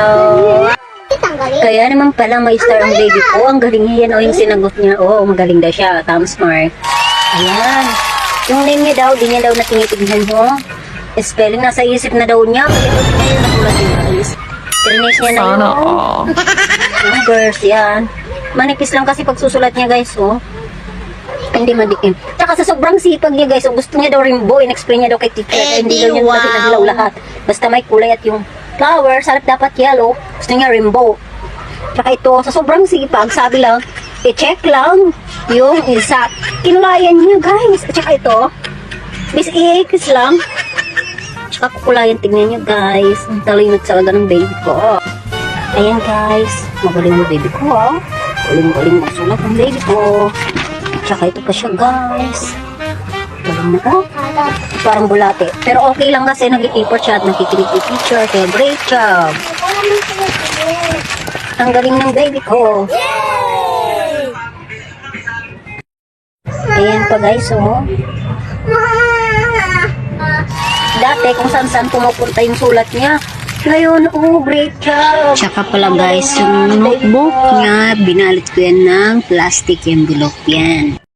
Oh. Kaya naman pala may star ang baby ko. Ang galing niya yan. O, yung sinagot niya. Oo, magaling daw siya. Thumbs mark. Ayan. Yung name niya daw, di niya daw natinitignan mo. Spelling nasa isip na daw niya. Ngayon nakulat yung guys. Finish niya na yun. Numbers, yan. Manipis lang kasi pagsusulat niya guys, oh. Hindi madikim. Tsaka sa sobrang sipag niya guys, gusto niya daw rainbow. In-explain niya daw kay teacher. Hindi daw niya kasi naglaw lahat. Basta may kulay at yung flower, sarap dapat yellow. Gusto niya rainbow. Tsaka ito, sa sobrang sipag, sabi lang, i-check lang yung isa. Kinulayan niya guys. At tsaka ito, bis i-kiss lang. Tsaka kukulayan, tignan niya guys. Ang talinod talaga ng baby ko. Ayan guys, magaling yung baby ko. Galing magsulat ng baby ko. Tsaka ito pa siya guys. Galing na ka. Parang bulate. Pero okay lang kasi nag-i-effort siya at nakikinig yung teacher. Kaya great job. Ang galing ng baby ko. Ayan pa guys, oh. Dati kung saan-saan pumupunta yung sulat niya. Ngayon, oh, great job. Tsaka pala guys, yung notebook niya, binalit ko yan ng plastic envelope yan.